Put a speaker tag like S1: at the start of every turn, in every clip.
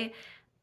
S1: I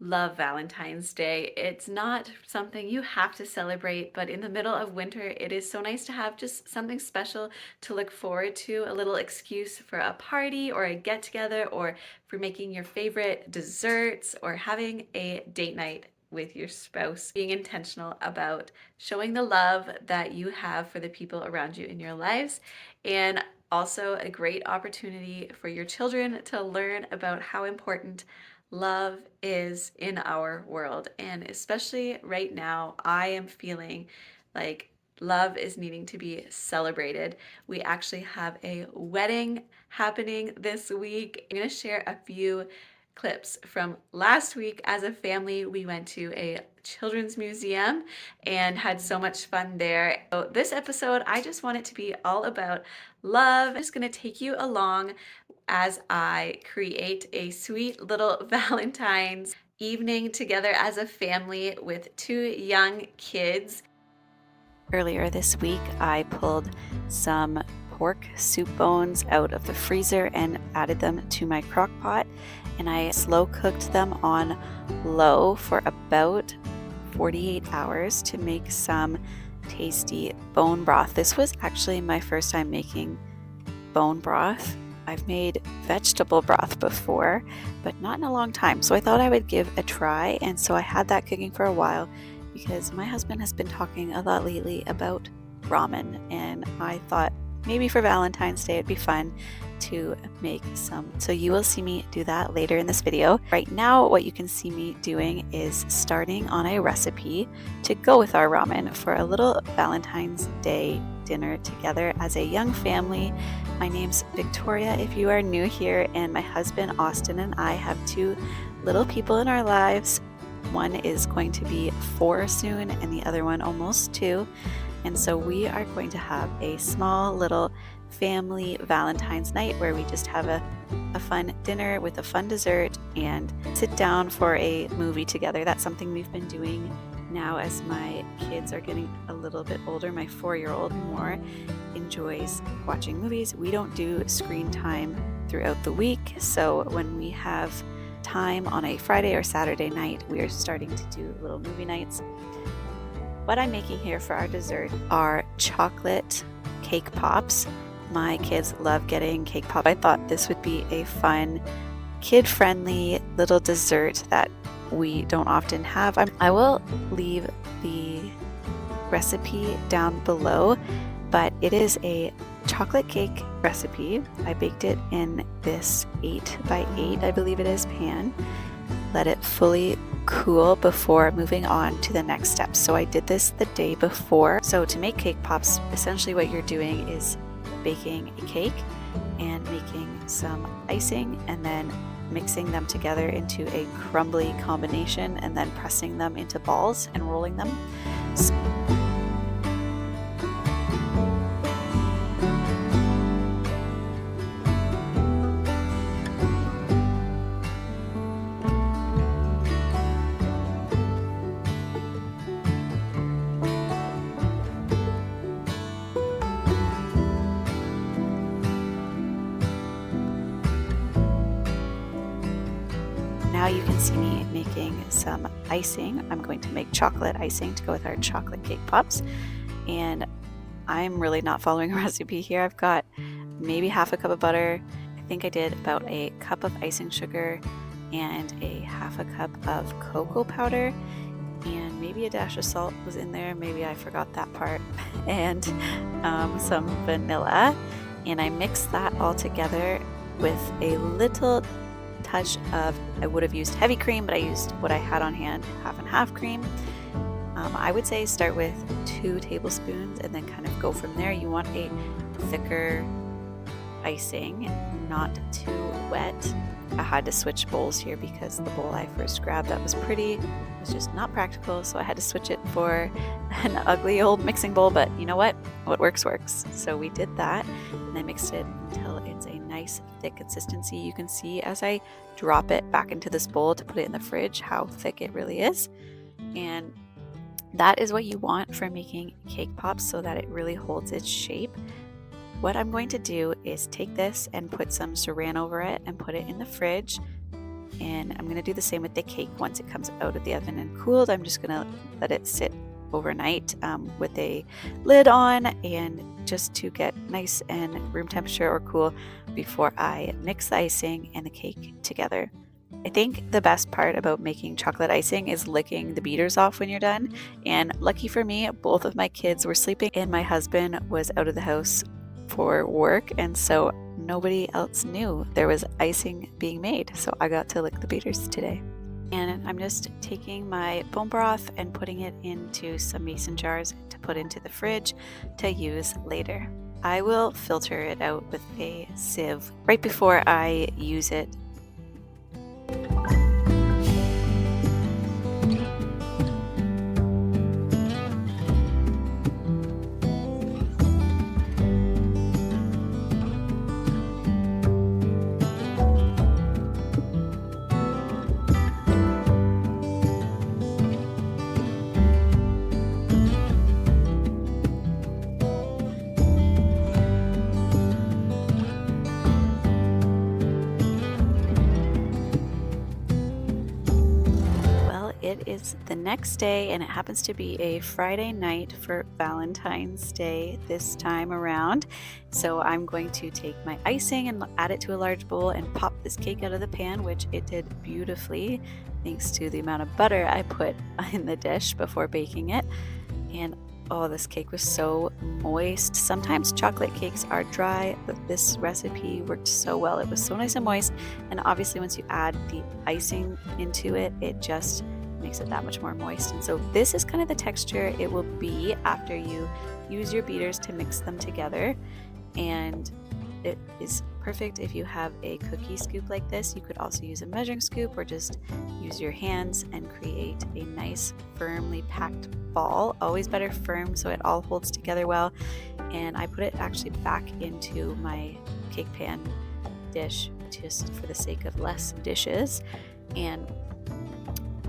S1: love Valentine's Day. It's not something you have to celebrate, but in the middle of winter, it is so nice to have just something special to look forward to, a little excuse for a party or a get together, or for making your favorite desserts, or having a date night with your spouse. Being intentional about showing the love that you have for the people around you in your lives, and also a great opportunity for your children to learn about how important love is in our world. And especially right now, I am feeling like love is needing to be celebrated. We actually have a wedding happening this week. I'm going to share a few clips from last week. As a family, we went to a children's museum and had so much fun there. So this episode, I just want it to be all about love. I'm just going to take you along as I create a sweet little Valentine's evening together as a family with 2 young kids. Earlier this week, I pulled some pork soup bones out of the freezer and added them to my crock pot, and I slow cooked them on low for about 48 hours to make some tasty bone broth. This was actually my first time making bone broth. I've made vegetable broth before, but not in a long time, so I thought I would give a try. And so I had that cooking for a while because my husband has been talking a lot lately about ramen, and I thought maybe for Valentine's Day it'd be fun to make some. So you will see me do that later in this video. Right now, what you can see me doing is starting on a recipe to go with our ramen for a little Valentine's Day dinner together as a young family. My name's Victoria if you are new here, and my husband Austin and I have 2 little people in our lives. One is going to be 4 soon and the other one almost 2. And so we are going to have a small little family Valentine's night where we just have a fun dinner with a fun dessert and sit down for a movie together. That's something we've been doing now as my kids are getting a little bit older. My 4-year-old more enjoys watching movies. We don't do screen time throughout the week, so when we have time on a Friday or Saturday night, we are starting to do little movie nights. What I'm making here for our dessert are chocolate cake pops. My kids love getting cake pop. I thought this would be a fun, kid-friendly little dessert that we don't often have. I will leave the recipe down below, but it is a chocolate cake recipe. I baked it in this 8x8, I believe it is, pan. Let it fully cool before moving on to the next step. So I did this the day before. So to make cake pops, essentially what you're doing is baking a cake and making some icing and then mixing them together into a crumbly combination and then pressing them into balls and rolling them. Now you can see me making some icing. I'm going to make chocolate icing to go with our chocolate cake pops. And I'm really not following a recipe here. I've got maybe half a cup of butter. I think I did about a cup of icing sugar and a half a cup of cocoa powder. And maybe a dash of salt was in there. Maybe I forgot that part. And some vanilla. And I mixed that all together with a little touch of, I would have used heavy cream, but I used what I had on hand, half and half cream. I would say start with 2 tablespoons and then kind of go from there. You want a thicker icing, not too wet. I had to switch bowls here because the bowl I first grabbed that was pretty was just not practical, so I had to switch it for an ugly old mixing bowl, but you know what works works. So we did that, and I mixed it until it's a nice thick consistency. You can see as I drop it back into this bowl to put it in the fridge how thick it really is, and that is what you want for making cake pops so that it really holds its shape. What I'm going to do is take this and put some saran over it and put it in the fridge
S2: And I'm going to do the same with the cake. Once it comes out of the oven and cooled, I'm just going to let it sit overnight with a lid on, and just to get nice and room temperature or cool before I mix the icing and the cake together. I think the best part about making chocolate icing is licking the beaters off when you're done. And lucky for me, both of my kids were sleeping and my husband was out of the house for work, and so nobody else knew there was icing being made. So I got to lick the beaters today. And I'm just taking my bone broth and putting it into some mason jars to put into the fridge to use later. I will filter it out with a sieve right before I use it. It is the next day, and it happens to be a Friday night for Valentine's Day this time around. So I'm going to take my icing and add it to a large bowl and pop this cake out of the pan, which it did beautifully thanks to the amount of butter I put in the dish before baking it. And oh, this cake was so moist. Sometimes chocolate cakes are dry, but this recipe worked so well. It was so nice and moist, and obviously once you add the icing into it, it just makes it that much more moist. And so this is kind of the texture it will be after you use your beaters to mix them together. And it is perfect if you have a cookie scoop like this. You could also use a measuring scoop or just use your hands and create a nice firmly packed ball. Always better firm so it all holds together well. And I put it actually back into my cake pan dish just for the sake of less dishes, and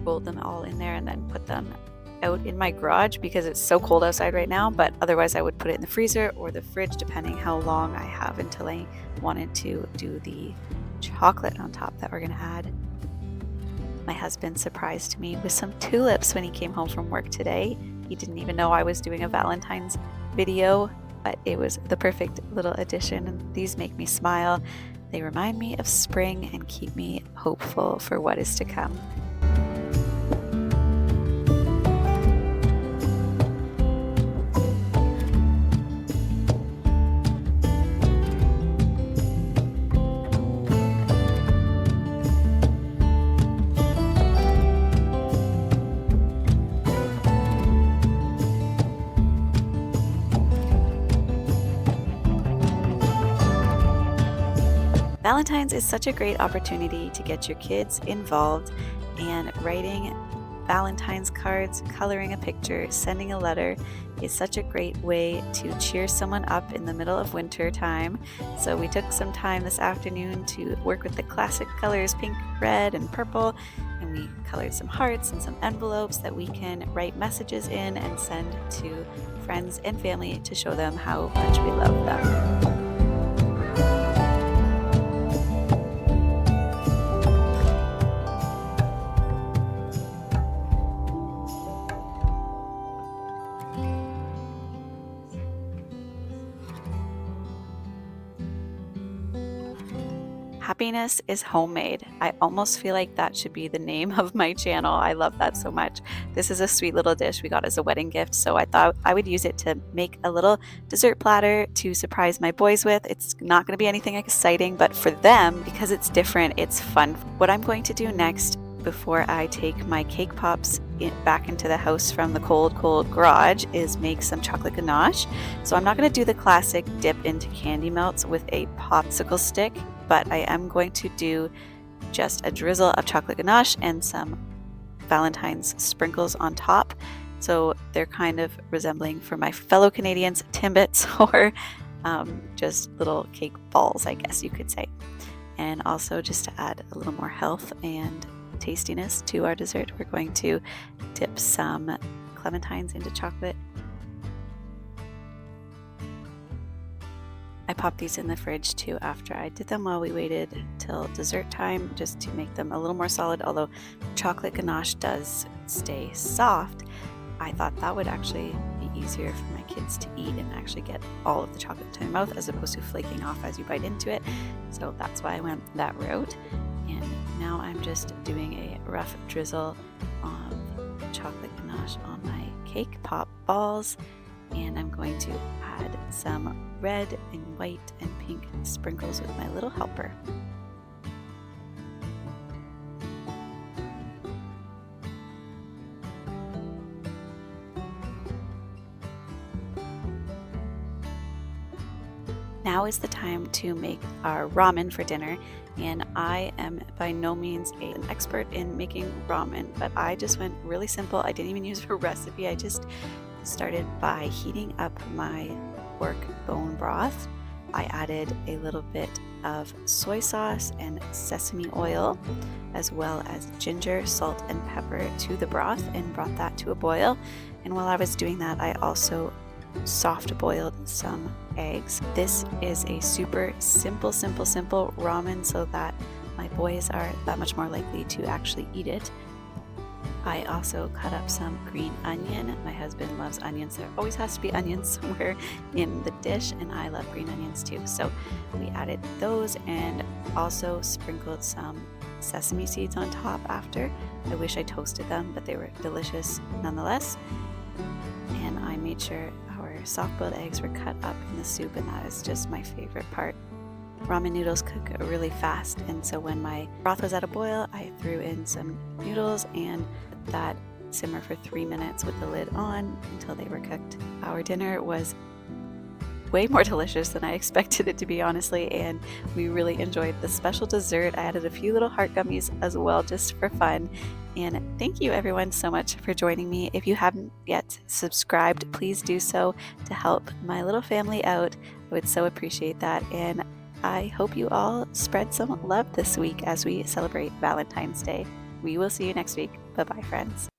S2: rolled them all in there and then put them out in my garage because it's so cold outside right now. But otherwise I would put it in the freezer or the fridge depending how long I have until I wanted to do the chocolate on top that we're going to add. My husband surprised me with some tulips when he came home from work today. He didn't even know I was doing a Valentine's video, but it was the perfect little addition, and these make me smile. They remind me of spring and keep me hopeful for what is to come. Valentine's is such a great opportunity to get your kids involved, and writing Valentine's cards, coloring a picture, sending a letter is such a great way to cheer someone up in the middle of winter time. So we took some time this afternoon to work with the classic colors pink, red, and purple, and we colored some hearts and some envelopes that we can write messages in and send to friends and family to show them how much we love them. Happiness is homemade. I almost feel like that should be the name of my channel. I love that so much. This is a sweet little dish we got as a wedding gift, so I thought I would use it to make a little dessert platter to surprise my boys with. It's not going to be anything exciting, but for them, because it's different, it's fun. What I'm going to do next before I take my cake pops back into the house from the cold garage is make some chocolate ganache. So I'm not going to do the classic dip into candy melts with a popsicle stick, but I am going to do just a drizzle of chocolate ganache and some Valentine's sprinkles on top. So they're kind of resembling, for my fellow Canadians, Timbits, or just little cake balls, I guess you could say. And also, just to add a little more health and tastiness to our dessert, we're going to dip some clementines into chocolate. I popped these in the fridge too after I did them while we waited till dessert time, just to make them a little more solid. Although chocolate ganache does stay soft, I thought that would actually be easier for my kids to eat and actually get all of the chocolate into their mouth as opposed to flaking off as you bite into it. So that's why I went that route. And now I'm just doing a rough drizzle of chocolate ganache on my cake pop balls, and I'm going to add some red and white and pink sprinkles with my little helper. Now is the time to make our ramen for dinner, and I am by no means an expert in making ramen, but I just went really simple. I didn't even use a recipe. I just started by heating up my pork bone broth. I added a little bit of soy sauce and sesame oil, as well as ginger, salt, and pepper to the broth, and brought that to a boil. And while I was doing that, I also soft boiled some eggs. This is a super simple ramen so that my boys are that much more likely to actually eat it. I also cut up some green onion. My husband loves onions. There always has to be onions somewhere in the dish, and I love green onions too. So we added those and also sprinkled some sesame seeds on top after. I wish I toasted them, but they were delicious nonetheless. And I made sure our soft-boiled eggs were cut up in the soup, and that is just my favorite part. Ramen noodles cook really fast, and so when my broth was at a boil, I threw in some noodles and let that simmer for 3 minutes with the lid on until they were cooked. Our dinner was way more delicious than I expected it to be, honestly, and we really enjoyed the special dessert. I added a few little heart gummies as well, just for fun. And thank you everyone so much for joining me. If you haven't yet subscribed, please do so to help my little family out. I would so appreciate that. And I hope you all spread some love this week as we celebrate Valentine's Day. We will see you next week. Bye-bye, friends.